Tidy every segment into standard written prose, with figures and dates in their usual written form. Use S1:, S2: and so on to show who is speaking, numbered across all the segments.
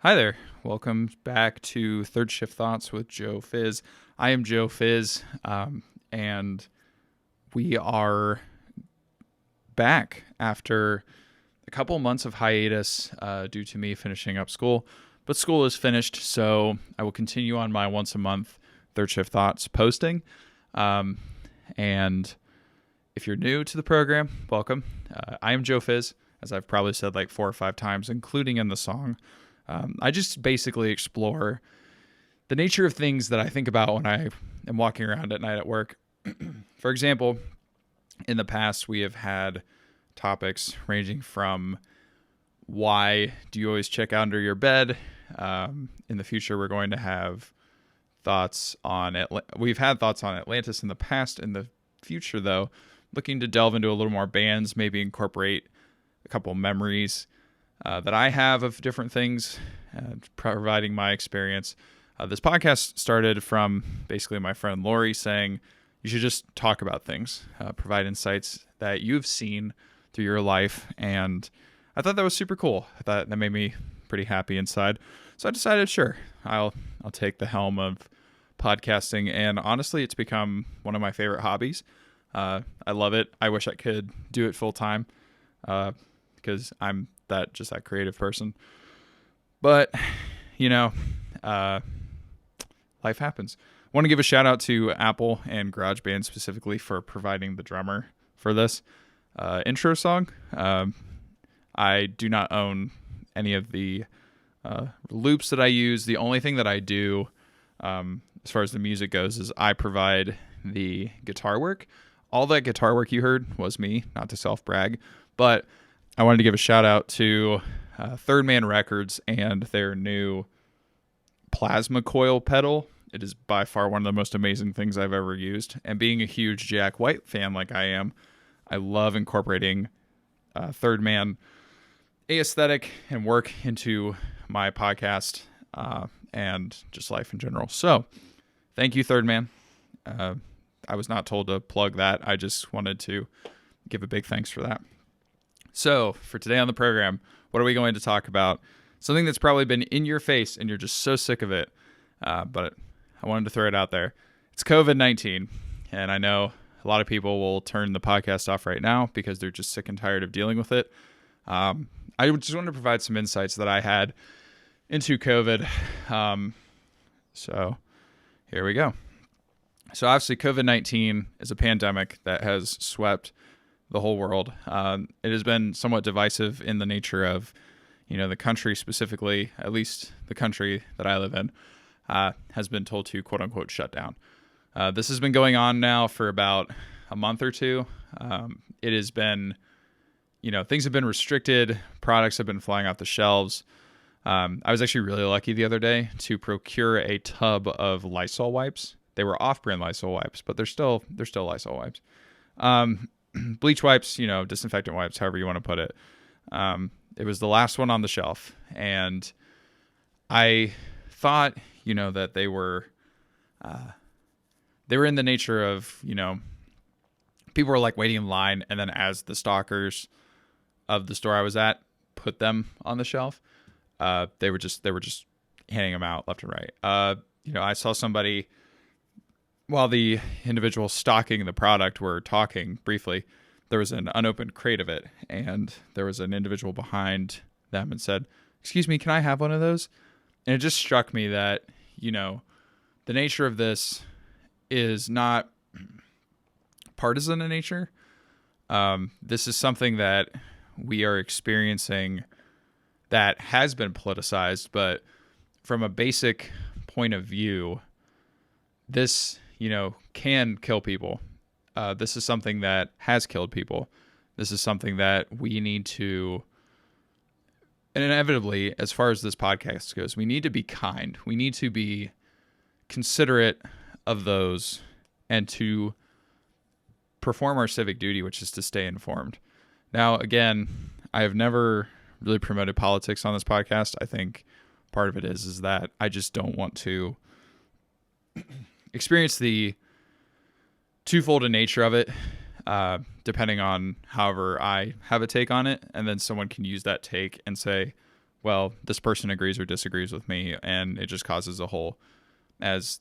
S1: Hi there. Welcome back to Third Shift Thoughts with Joe Fizz. I am Joe Fizz, and we are back after a couple months of hiatus due to me finishing up school. But school is finished, so I will continue on my once a month Third Shift Thoughts posting. And if you're new to the program, welcome. I am Joe Fizz, as I've probably said like 4 or 5 times, including in the song. I just basically explore the nature of things that I think about when I am walking around at night at work. For example, in the past, we have had topics ranging from why do you always check under your bed? In the future, we're going to have thoughts on we've had thoughts on Atlantis in the past. In the future, though, looking to delve into a little more bands, maybe incorporate a couple memories that I have of different things, providing my experience. This podcast started from basically my friend Lori saying, you should just talk about things, provide insights that you've seen through your life. And I thought that was super cool. I thought that made me pretty happy inside. So I decided, sure, I'll take the helm of podcasting. And honestly, it's become one of my favorite hobbies. I love it. I wish I could do it full time because I'm just that creative person. But, life happens. I want to give a shout out to Apple and GarageBand specifically for providing the drummer for this intro song. I do not own any of the loops that I use. The only thing that I do as far as the music goes is I provide the guitar work. All that guitar work you heard was me, not to self-brag, but I wanted to give a shout out to Third Man Records and their new plasma coil pedal. It is by far one of the most amazing things I've ever used. And being a huge Jack White fan like I am, I love incorporating Third Man aesthetic and work into my podcast and just life in general. So thank you, Third Man. I was not told to plug that. I just wanted to give a big thanks for that. So for today on the program, what are we going to talk about? Something that's probably been in your face and you're just so sick of it. But I wanted to throw it out there. It's COVID-19. And I know a lot of people will turn the podcast off right now because they're just sick and tired of dealing with it. I just wanted to provide some insights that I had into COVID. So here we go. So obviously COVID-19 is a pandemic that has swept the whole world. It has been somewhat divisive in the nature of, the country specifically, at least the country that I live in, has been told to quote unquote shut down. This has been going on now for about a month or two. It has been, things have been restricted. Products have been flying off the shelves. I was actually really lucky the other day to procure a tub of Lysol wipes. They were off-brand Lysol wipes, but they're still Lysol wipes. Bleach wipes, disinfectant wipes, however you want to put it. It was the last one on the shelf. And I thought, that they were in the nature of, people were like waiting in line. And then as the stalkers of the store I was at put them on the shelf, they were just handing them out left and right. I saw somebody, while the individual stocking the product were talking briefly, there was an unopened crate of it, and there was an individual behind them and said, "Excuse me, can I have one of those?" And it just struck me that, the nature of this is not partisan in nature. This is something that we are experiencing that has been politicized, but from a basic point of view, this can kill people. This is something that has killed people. This is something that we need to, and inevitably, as far as this podcast goes, we need to be kind. We need to be considerate of those and to perform our civic duty, which is to stay informed. Now, again, I have never really promoted politics on this podcast. I think part of it is that I just don't want to experience the twofold nature of it, depending on however I have a take on it, and then someone can use that take and say, well, this person agrees or disagrees with me, and it just causes a whole, as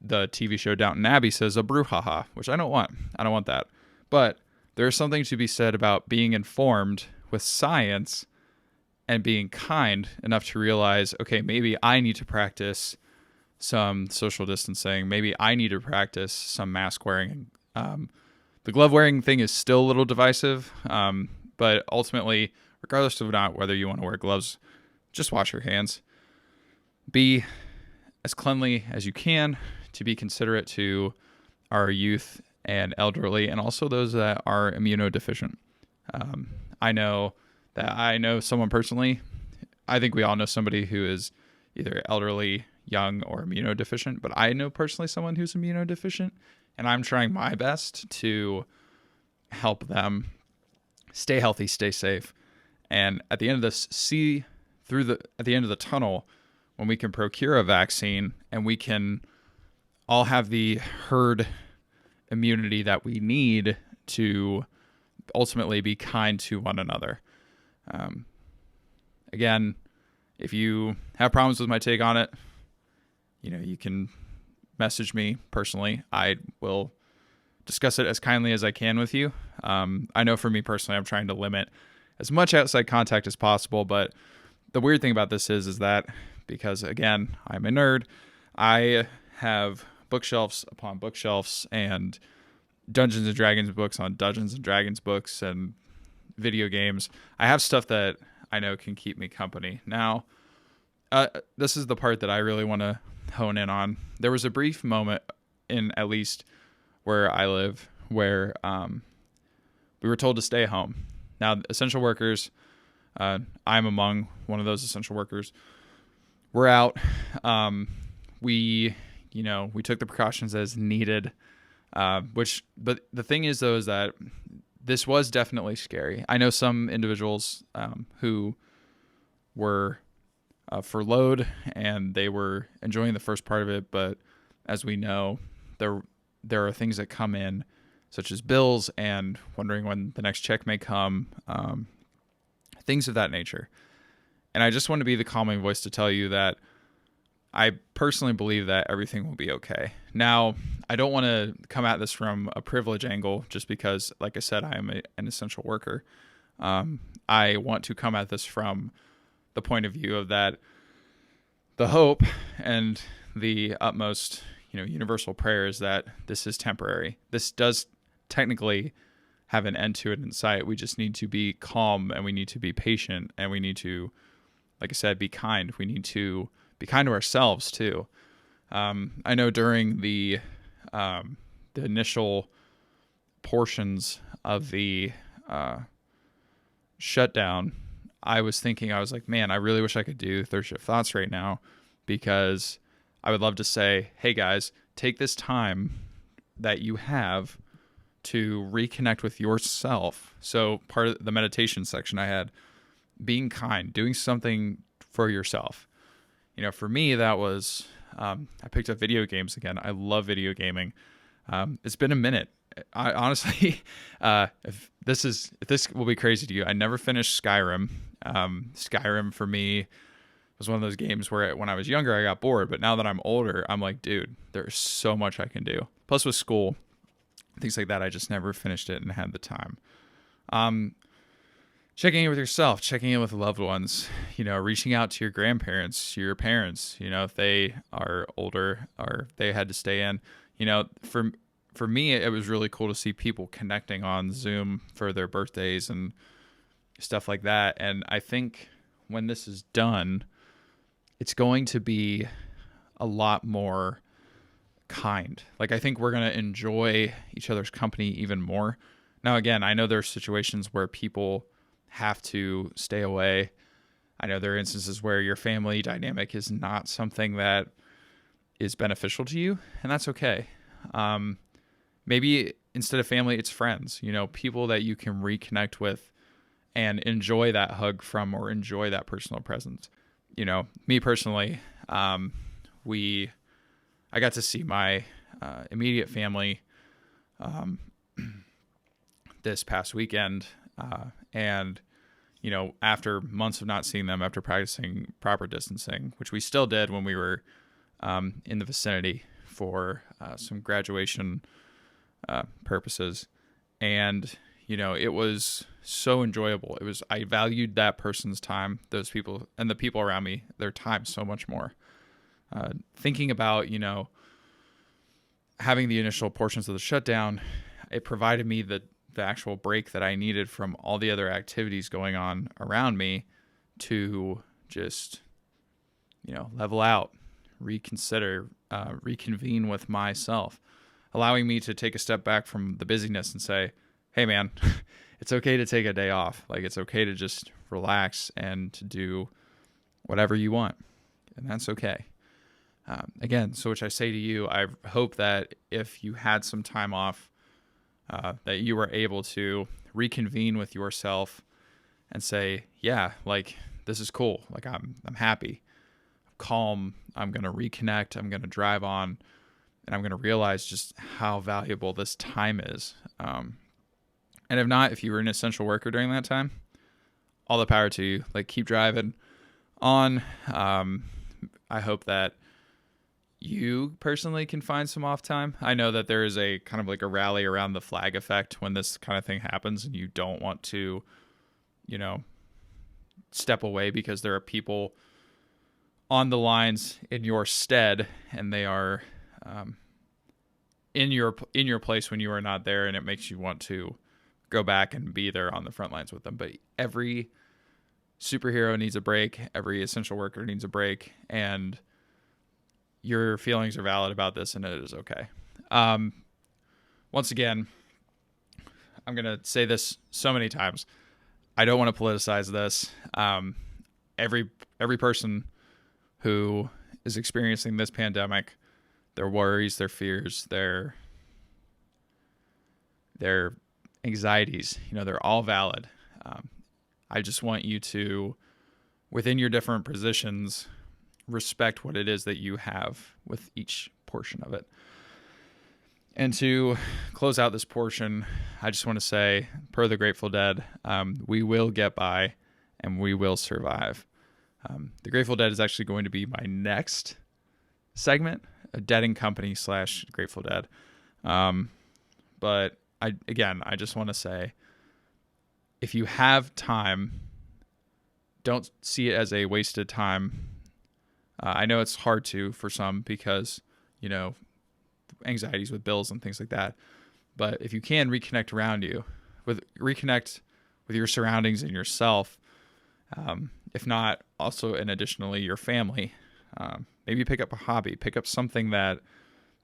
S1: the TV show Downton Abbey says, a brouhaha, which I don't want. I don't want that. But there's something to be said about being informed with science and being kind enough to realize, okay, maybe I need to practice some social distancing. Maybe I need to practice some mask wearing. The glove wearing thing is still a little divisive, but ultimately, regardless of not whether you want to wear gloves, just wash your hands. Be as cleanly as you can, to be considerate to our youth and elderly, and also those that are immunodeficient. I know someone personally. I think we all know somebody who is either elderly, young, or immunodeficient, but I know personally someone who's immunodeficient, and I'm trying my best to help them stay healthy, stay safe, and at the end of this, at the end of the tunnel, when we can procure a vaccine and we can all have the herd immunity that we need to ultimately be kind to one another. Again, if you have problems with my take on it, you can message me personally. I will discuss it as kindly as I can with you. I know for me personally, I'm trying to limit as much outside contact as possible, but the weird thing about this is that because, again, I'm a nerd, I have bookshelves upon bookshelves and Dungeons and Dragons books on Dungeons and Dragons books and video games. I have stuff that I know can keep me company. Now, this is the part that I really want to hone in on. There was a brief moment in at least where I live where we were told to stay home. Now, essential workers, I'm among one of those essential workers. We're out. We took the precautions as needed, but the thing is, though, is that this was definitely scary. I know some individuals who were furloughed and they were enjoying the first part of it, but as we know, there are things that come in, such as bills and wondering when the next check may come, things of that nature. And I just want to be the calming voice to tell you that I personally believe that everything will be okay. Now, I don't want to come at this from a privilege angle just because, like I said, I am an essential worker. I want to come at this from the point of view of that the hope and the utmost, universal prayer is that this is temporary. This does technically have an end to it in sight. We just need to be calm and we need to be patient and we need to, like I said, be kind. We need to be kind to ourselves too. I know during the initial portions of the shutdown, I was like, man, I really wish I could do Third Shift Thoughts right now because I would love to say, hey guys, take this time that you have to reconnect with yourself. So part of the meditation section I had, being kind, doing something for yourself. For me, that was, I picked up video games again. I love video gaming. It's been a minute. I honestly, if this will be crazy to you, I never finished Skyrim. Skyrim for me was one of those games where when I was younger, I got bored, but now that I'm older, I'm like, dude, there's so much I can do. Plus with school, things like that, I just never finished it and had the time. Checking in with yourself, checking in with loved ones, reaching out to your grandparents, your parents, if they are older or they had to stay in, for me, it was really cool to see people connecting on Zoom for their birthdays and stuff like that. And I think when this is done, it's going to be a lot more kind. Like, I think we're going to enjoy each other's company even more. Now, again, I know there are situations where people have to stay away. I know there are instances where your family dynamic is not something that is beneficial to you, and that's okay. Maybe instead of family, it's friends, people that you can reconnect with and enjoy that hug from or enjoy that personal presence. Me personally, I got to see my immediate family this past weekend, and after months of not seeing them, after practicing proper distancing, which we still did when we were in the vicinity for some graduation purposes. And, it was so enjoyable. I valued that person's time, those people, and the people around me, their time so much more. Thinking about, having the initial portions of the shutdown, it provided me the actual break that I needed from all the other activities going on around me to just, level out, reconsider, reconvene with myself, allowing me to take a step back from the busyness and say, hey man, it's okay to take a day off. Like, it's okay to just relax and to do whatever you want. And that's okay. Again, so which I say to you, I hope that if you had some time off, that you were able to reconvene with yourself and say, yeah, like, this is cool. Like, I'm happy, I'm calm. I'm going to reconnect. I'm going to drive on, and I'm going to realize just how valuable this time is. And if not, if you were an essential worker during that time, all the power to you. Like, keep driving on. I hope that you personally can find some off time. I know that there is a kind of like a rally around the flag effect when this kind of thing happens, and you don't want to, step away because there are people on the lines in your stead, and they are in your place when you are not there, and it makes you want to go back and be there on the front lines with them. But every superhero needs a break. Every essential worker needs a break, and your feelings are valid about this, and it is okay. Once again, I'm going to say this so many times. I don't want to politicize this. Every person who is experiencing this pandemic, their worries, their fears, their anxieties, they're all valid. I just want you to, within your different positions, respect what it is that you have with each portion of it. And to close out this portion, I just want to say, per the Grateful Dead, we will get by and we will survive. The Grateful Dead is actually going to be my next segment, a Dead and Company / Grateful Dead. But I just want to say, if you have time, don't see it as a wasted time. I know it's hard for some because, anxieties with bills and things like that. But if you can reconnect with your surroundings and yourself, if not also and additionally your family, maybe pick up a hobby, pick up something that,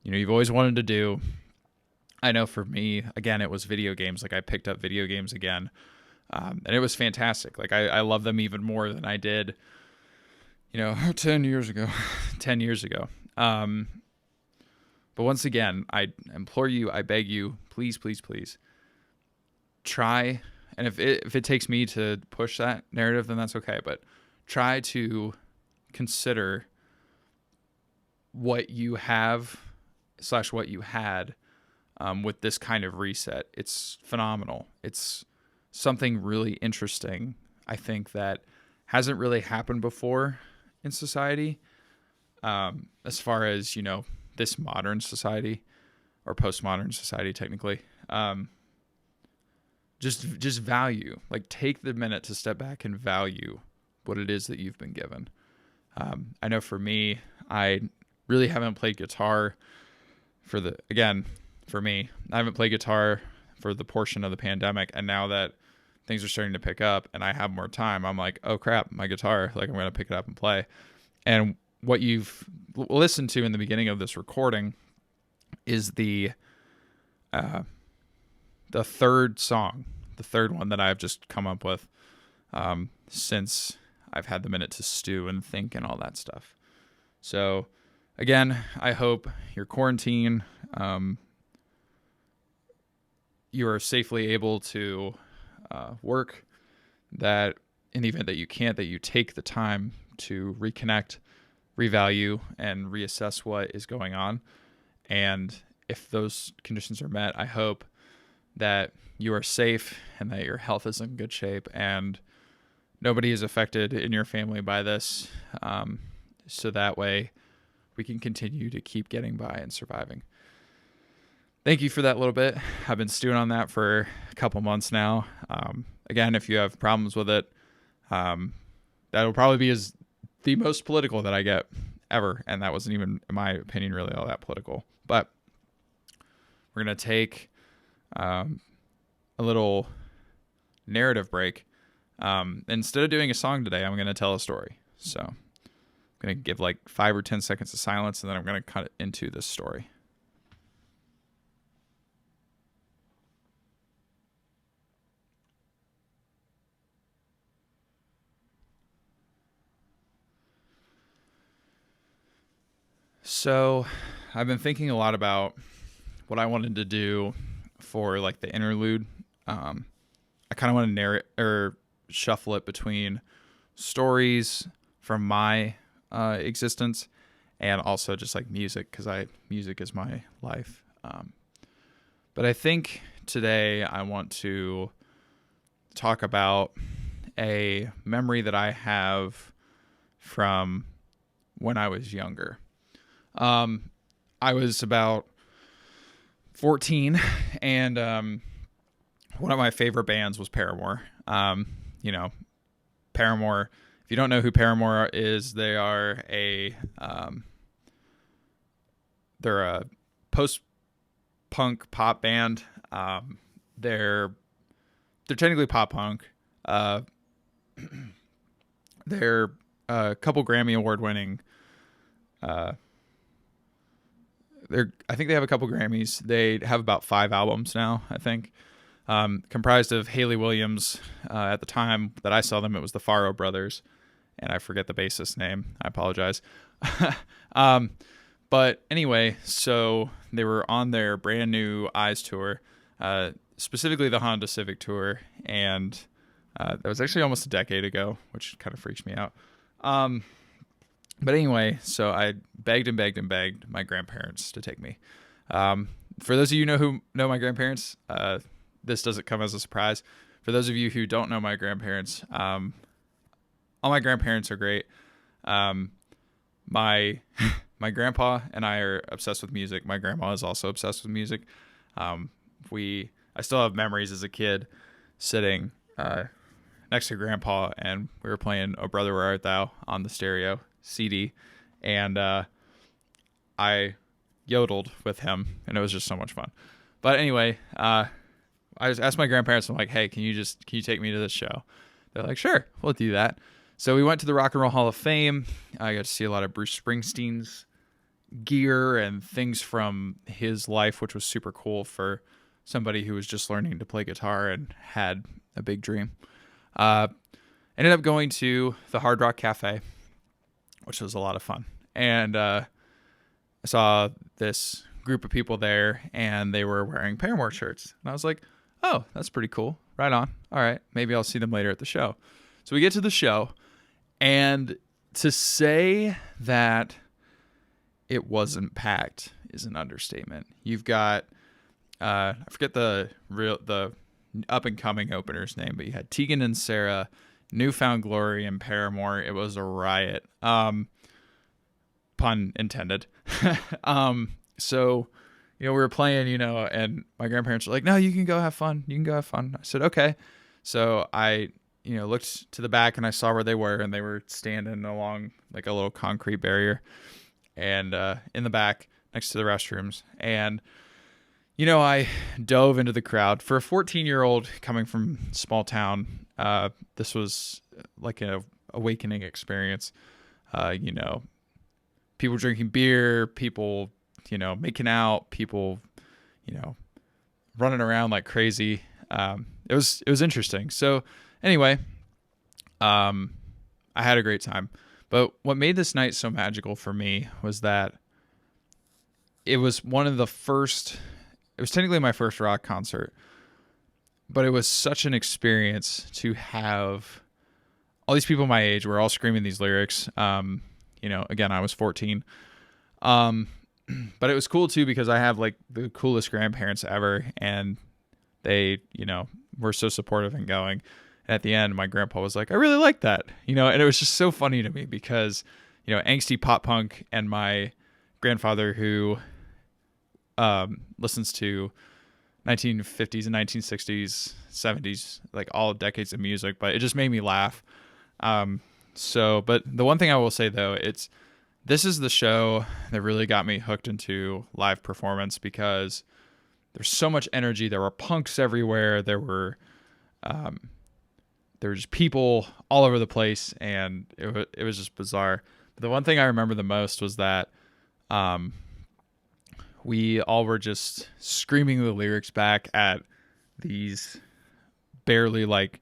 S1: you've always wanted to do. I know for me, again, it was video games. Like, I picked up video games again, and it was fantastic. Like, I love them even more than I did, 10 years ago. But once again, I implore you, I beg you, please, please, please, try. And if it takes me to push that narrative, then that's okay. But try to consider what you have / what you had with this kind of reset. It's phenomenal. It's something really interesting, I think, that hasn't really happened before in society, as far as, this modern society or postmodern society, technically. Just value, like, take the minute to step back and value what it is that you've been given. I know for me, I really haven't played guitar for me, I haven't played guitar for the portion of the pandemic. And now that things are starting to pick up and I have more time, I'm like, oh crap, my guitar, like, I'm going to pick it up and play. And what you've listened to in the beginning of this recording is the third one that I've just come up with since I've had the minute to stew and think and all that stuff. So again, I hope your quarantine, you are safely able to work, that in the event that you can't, that you take the time to reconnect, revalue, and reassess what is going on. And if those conditions are met, I hope that you are safe and that your health is in good shape, and nobody is affected in your family by this. So that way we can continue to keep getting by and surviving. Thank you for that little bit. I've been stewing on that for a couple months now. Again, if you have problems with it, that'll probably be the most political that I get ever. And that wasn't even, in my opinion, really all that political. But we're going to take a little narrative break. Instead of doing a song today, I'm going to tell a story. So I'm going to give like 5 or 10 seconds of silence, and then I'm going to cut into this story. So I've been thinking a lot about what I wanted to do for like the interlude. I kind of want to narrate or shuffle it between stories from my existence and also just like music, because music is my life. But I think today I want to talk about a memory that I have from when I was younger. I was about 14, and one of my favorite bands was Paramore. Paramore, if you don't know who Paramore is, they're a post-punk pop band. They're technically pop punk. They're a couple Grammy award winning. I think they have a couple Grammys. They have about 5 albums now, I think, comprised of Haley Williams. At the time that I saw them, it was the Faro Brothers, and I forget the bassist's name. I apologize. But anyway, so they were on their brand new Eyes tour, specifically the Honda Civic tour, and that was actually almost a decade ago, which kind of freaks me out. But anyway, so I begged and begged and begged my grandparents to take me. For those of you who know my grandparents, this doesn't come as a surprise. For those of you who don't know my grandparents, all my grandparents are great. My grandpa and I are obsessed with music. My grandma is also obsessed with music. I still have memories as a kid sitting next to grandpa, and we were playing "Oh Brother, Where Art Thou" on the stereo CD, and I yodeled with him, and it was just so much fun. But anyway, I just asked my grandparents, I'm like, hey, can you take me to this show? They're like, sure, we'll do that. So we went to the Rock and Roll Hall of Fame. I got to see a lot of Bruce Springsteen's gear and things from his life, which was super cool for somebody who was just learning to play guitar and had a big dream. Ended up going to the Hard Rock Cafe, which was a lot of fun. And I saw this group of people there, and they were wearing Paramore shirts. And I was like, oh, that's pretty cool. Right on. All right, maybe I'll see them later at the show. So we get to the show, and to say that it wasn't packed is an understatement. You've got, I forget the up-and-coming opener's name, but you had Tegan and Sarah, Newfound Glory, and Paramore. It was a riot. Pun intended. So, we were playing, and my grandparents were like, no, you can go have fun. You can go have fun. I said, okay. So I, looked to the back, and I saw where they were, and they were standing along like a little concrete barrier and in the back next to the restrooms. And, I dove into the crowd. For a 14-year-old coming from small town, this was like an awakening experience. People drinking beer, people, making out, people, running around like crazy. It was interesting. So anyway, I had a great time. But what made this night so magical for me was that it was it was technically my first rock concert, but it was such an experience to have all these people my age were all screaming these lyrics. Again, I was 14. But it was cool too, because I have like the coolest grandparents ever, and they, were so supportive and going. And at the end, my grandpa was like, I really like that, and it was just so funny to me because, angsty pop punk and my grandfather who listens to 1950s and 1960s, 70s, like all decades of music, but it just made me laugh. But the one thing I will say though, this is the show that really got me hooked into live performance because there's so much energy. There were punks everywhere. There were just people all over the place, and it was just bizarre. But the one thing I remember the most was that we all were just screaming the lyrics back at these barely like,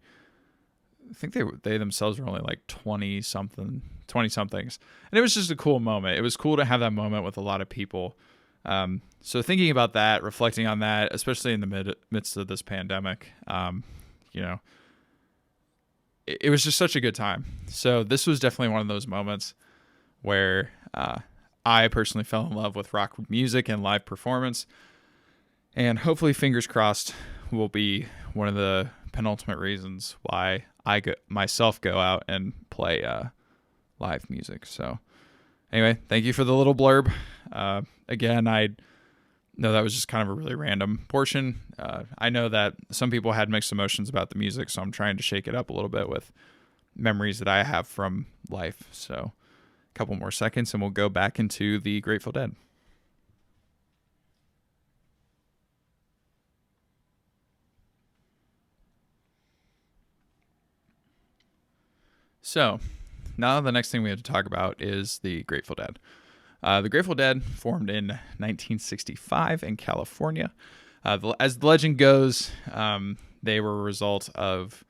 S1: I think they themselves were only like 20 somethings. And it was just a cool moment. It was cool to have that moment with a lot of people. So thinking about that, reflecting on that, especially in the midst of this pandemic, it was just such a good time. So this was definitely one of those moments where I personally fell in love with rock music and live performance. And hopefully, fingers crossed, will be one of the penultimate reasons why I myself go out and play live music. So anyway, thank you for the little blurb. Again, I know that was just kind of a really random portion. I know that some people had mixed emotions about the music, so I'm trying to shake it up a little bit with memories that I have from life. So a couple more seconds and we'll go back into the Grateful Dead. So now the next thing we have to talk about is the Grateful Dead. The Grateful Dead formed in 1965 in California. As the legend goes, they were a result of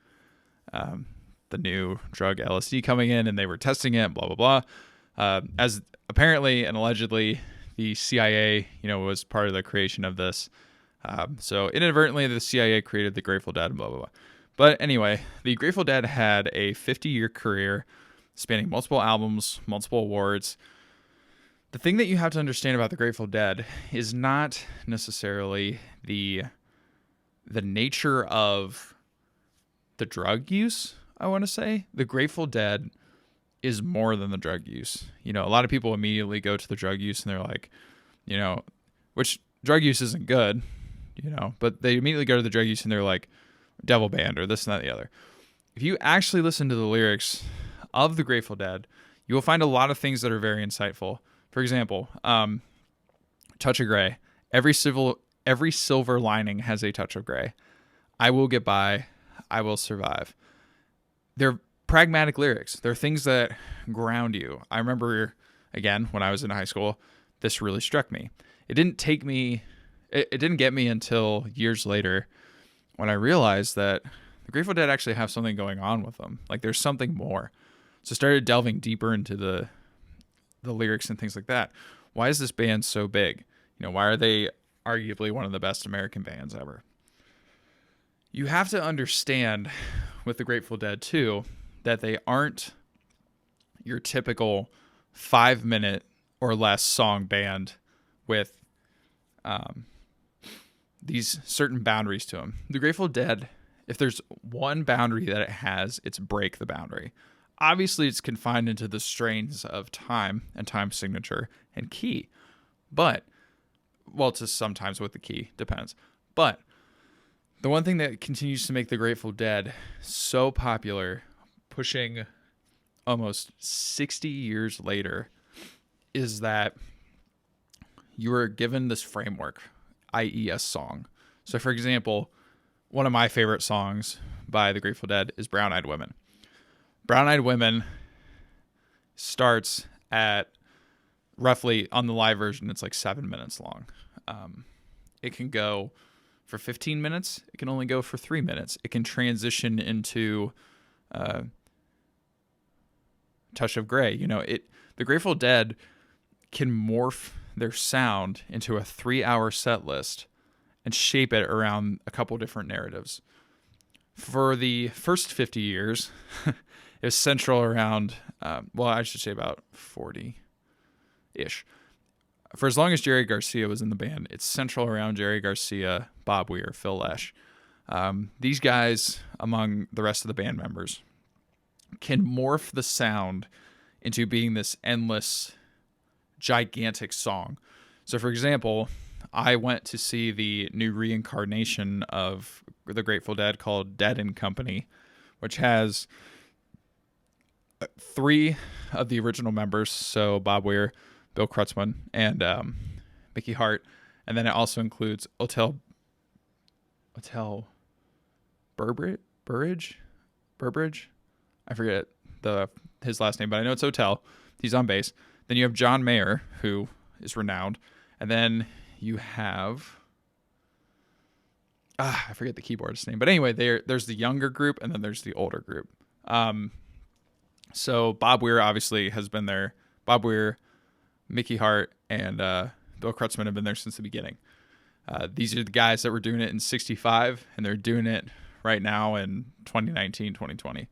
S1: the new drug LSD coming in, and they were testing it, blah, blah, blah. As apparently and allegedly, the CIA, was part of the creation of this. So inadvertently, the CIA created the Grateful Dead, blah, blah, blah. But anyway, the Grateful Dead had a 50-year career spanning multiple albums, multiple awards. The thing that you have to understand about the Grateful Dead is not necessarily the nature of the drug use, I want to say. The Grateful Dead is more than the drug use. A lot of people immediately go to the drug use and they're like, which drug use isn't good, but they immediately go to the drug use and they're like, devil band or this and that and the other. If you actually listen to the lyrics of the Grateful Dead, you will find a lot of things that are very insightful. For example, touch of gray. Every silver lining has a touch of gray. I will get by. I will survive. They're pragmatic lyrics. They're things that ground you. I remember, again, when I was in high school, this really struck me. It didn't get me until years later when I realized that the Grateful Dead actually have something going on with them. Like there's something more. So I started delving deeper into the lyrics and things like that. Why is this band so big? Why are they arguably one of the best American bands ever? You have to understand with the Grateful Dead too, that they aren't your typical 5-minute or less song band with these certain boundaries to them. The Grateful Dead, if there's one boundary that it has, it's break the boundary. Obviously, it's confined into the strains of time and time signature and key. But, well, it's just sometimes with the key, depends. But the one thing that continues to make the Grateful Dead so popular, pushing almost 60 years later, is that you were given this framework, i.e. a song. So, for example, one of my favorite songs by the Grateful Dead is Brown Eyed Women. Brown Eyed Women starts at roughly, on the live version, it's like 7 minutes long. It can go for 15 minutes. It can only go for 3 minutes. It can transition into touch of gray. The Grateful Dead can morph their sound into a 3-hour set list and shape it around a couple different narratives. For the first 50 years, it was central around, I should say about 40-ish. For as long as Jerry Garcia was in the band, it's central around Jerry Garcia, Bob Weir, Phil Lesh. These guys, among the rest of the band members, can morph the sound into being this endless, gigantic song. So, for example, I went to see the new reincarnation of the Grateful Dead called Dead and Company, which has 3 of the original members, so Bob Weir, Bill Kreutzmann, and Mickey Hart, and then it also includes Otel Burbridge. I forget his last name, but I know it's Otel. He's on bass. Then you have John Mayer, who is renowned, and then you have I forget the keyboardist's name, but anyway, there's the younger group and then there's the older group. So Bob Weir obviously has been there. Bob Weir, Mickey Hart, and Bill Kreutzmann have been there since the beginning. These are the guys that were doing it in 65, and they're doing it right now in 2019, 2020.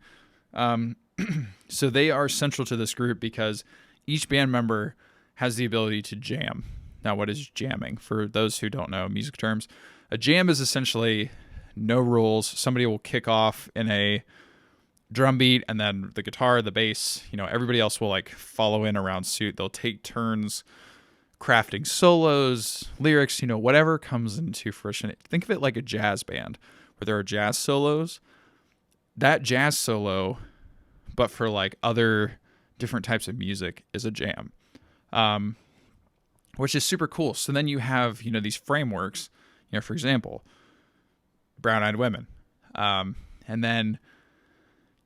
S1: So they are central to this group because each band member has the ability to jam. Now, what is jamming? For those who don't know music terms, a jam is essentially no rules. Somebody will kick off in a drum beat, and then the guitar, the bass, everybody else will like follow in around suit. They'll take turns crafting solos, lyrics, whatever comes into fruition. Think of it like a jazz band where there are jazz solos. That jazz solo, but for like other different types of music, is a jam, which is super cool. So then you have, these frameworks, for example, Brown Eyed Women. And then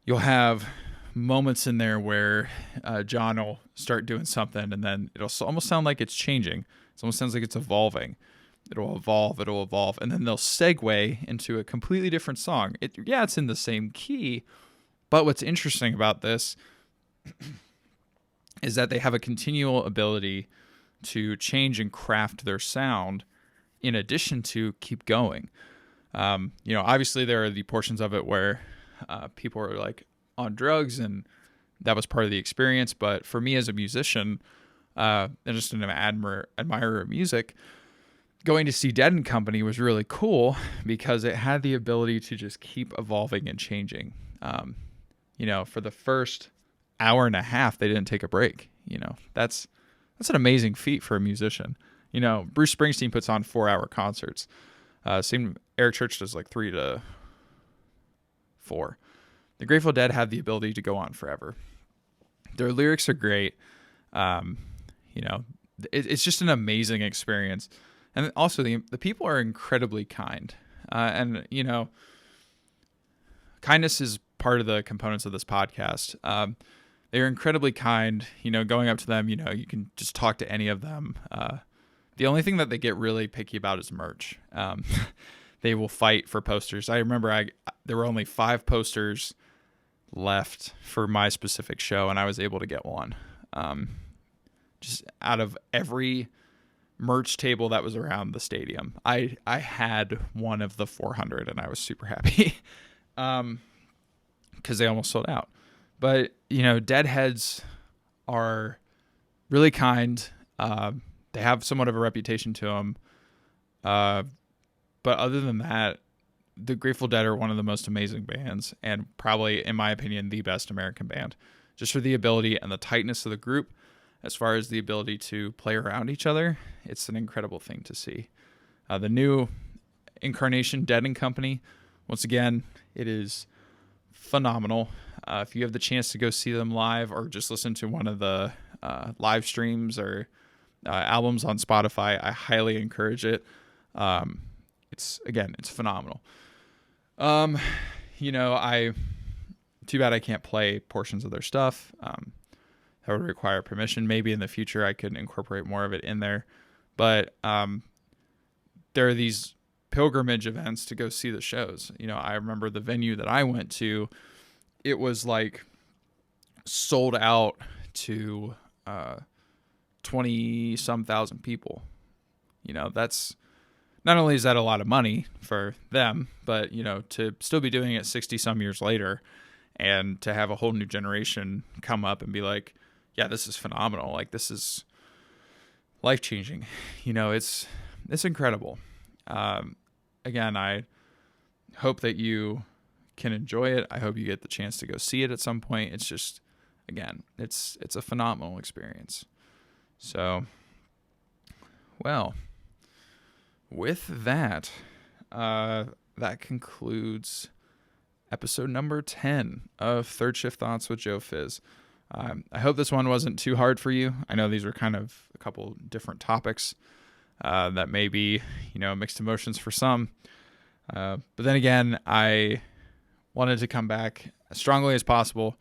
S1: you'll have moments in there where John will start doing something, and then it'll almost sound like it's changing. It almost sounds like it's evolving. It'll evolve, and then they'll segue into a completely different song. It's in the same key, but what's interesting about this is that they have a continual ability to change and craft their sound in addition to keep going. Obviously there are the portions of it where people are like on drugs, and that was part of the experience. But for me as a musician, and just an admirer of music, going to see Dead and Company was really cool because it had the ability to just keep evolving and changing. For the first hour and a half, they didn't take a break. That's an amazing feat for a musician. Bruce Springsteen puts on 4-hour concerts. Eric Church does like 3 to 4. The Grateful Dead have the ability to go on forever. Their lyrics are great. It's just an amazing experience. And also the people are incredibly kind. Kindness is part of the components of this podcast. They're incredibly kind. Going up to them, you can just talk to any of them. The only thing that they get really picky about is merch. They will fight for posters. I remember there were only 5 posters left for my specific show, and I was able to get one. Just out of every merch table that was around the stadium, I had one of the 400, and I was super happy because they almost sold out. But Deadheads are really kind. They have somewhat of a reputation to them. But other than that, the Grateful Dead are one of the most amazing bands, and probably, in my opinion, the best American band, just for the ability and the tightness of the group. As far as the ability to play around each other, it's an incredible thing to see. The new incarnation, Dead and Company, once again, it is phenomenal. If you have the chance to go see them live, or just listen to one of the live streams or albums on Spotify, I highly encourage it. It's phenomenal. Too bad I can't play portions of their stuff. That would require permission. Maybe in the future I could incorporate more of it in there. But there are these pilgrimage events to go see the shows. I remember the venue that I went to, it was like sold out to 20-some thousand people. That's not only is that a lot of money for them, but to still be doing it 60-some years later, and to have a whole new generation come up and be like, yeah, this is phenomenal. Like, this is life-changing. It's incredible. Again, I hope that you can enjoy it. I hope you get the chance to go see it at some point. It's just, again, it's a phenomenal experience. So, well, with that, that concludes episode number 10 of Third Shift Thoughts with Joe Fizz. I hope this one wasn't too hard for you. I know these were kind of a couple different topics that may be, mixed emotions for some. But then again, I wanted to come back as strongly as possible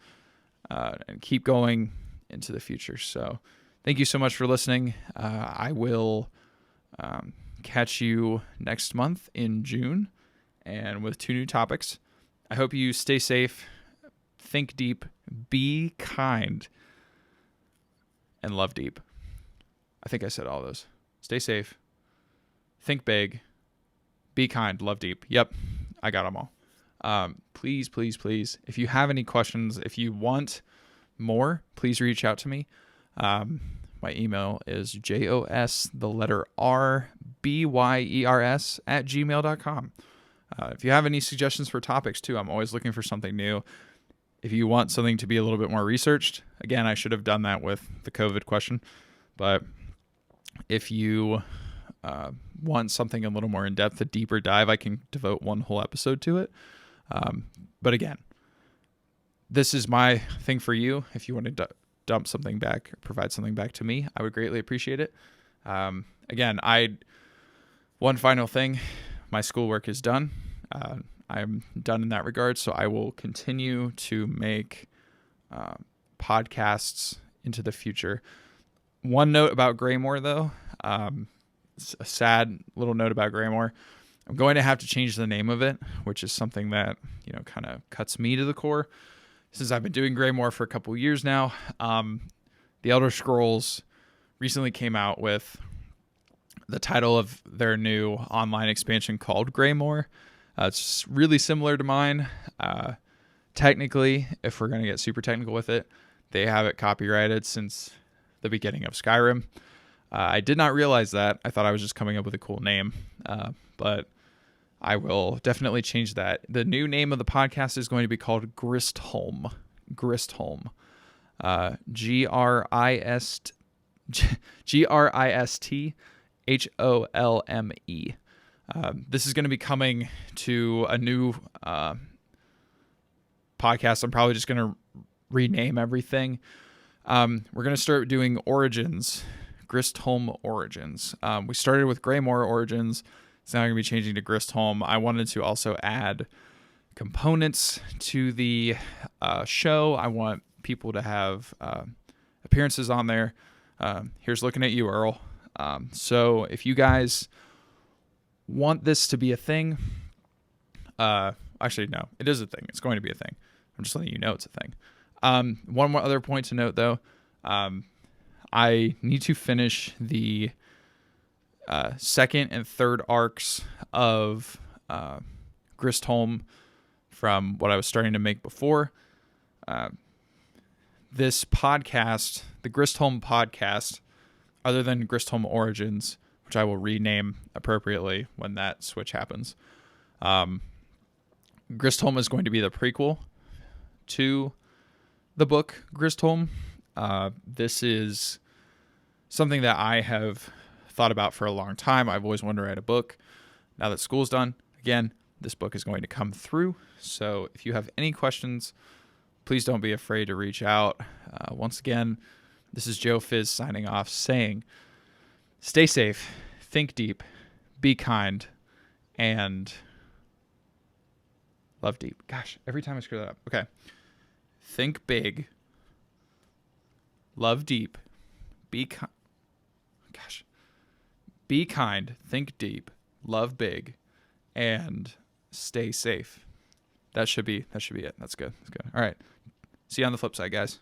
S1: and keep going into the future. So thank you so much for listening. I will catch you next month in June and with 2 new topics. I hope you stay safe, think deep, be kind, and love deep. I think I said all those. Stay safe, think big, be kind, love deep. Yep, I got them all. Please, please, please, if you have any questions, if you want more, please reach out to me. My email is JOS_RBYERS@gmail.com. If you have any suggestions for topics too, I'm always looking for something new. If you want something to be a little bit more researched, again, I should have done that with the COVID question, but if you want something a little more in depth, a deeper dive, I can devote one whole episode to it. But again, this is my thing for you. If you want to dump something back or provide something back to me, I would greatly appreciate it. Again, one final thing, my schoolwork is done. I'm done in that regard, so I will continue to make podcasts into the future. One note about Graymore, though, it's a sad little note about Graymore. I'm going to have to change the name of it, which is something that, kind of cuts me to the core. Since I've been doing Graymore for a couple of years now, the Elder Scrolls recently came out with the title of their new online expansion called Graymore. It's really similar to mine. Technically, if we're going to get super technical with it, they have it copyrighted since the beginning of Skyrim. I did not realize that. I thought I was just coming up with a cool name, but I will definitely change that. The new name of the podcast is going to be called Gristholm. Gristholm. Gristholme. This is going to be coming to a new podcast. I'm probably just going to rename everything. We're going to start doing Origins, Gristholm Origins. We started with Graymore Origins. It's now going to be changing to Gristholm. I wanted to also add components to the show. I want people to have appearances on there. Here's looking at you, Earl. So if you guys want this to be a thing, actually, no, it is a thing. It's going to be a thing. I'm just letting you know it's a thing. One more other point to note, though. I need to finish the second and third arcs of Gristholm from what I was starting to make before. This podcast, the Gristholm podcast, other than Gristholm Origins, which I will rename appropriately when that switch happens, Gristholm is going to be the prequel to the book Gristholm. This is something that I have thought about for a long time. I've always wanted to write a book. Now that school's done, again, this book is going to come through. So if you have any questions, please don't be afraid to reach out. Once again, this is Joe Fizz signing off, saying, stay safe, think deep, be kind, and love deep. Gosh, every time I screw that up. Okay. Think big, love deep, be kind. Gosh. Be kind, think deep, love big, and stay safe. That should be it. That's good. All right. See you on the flip side, guys.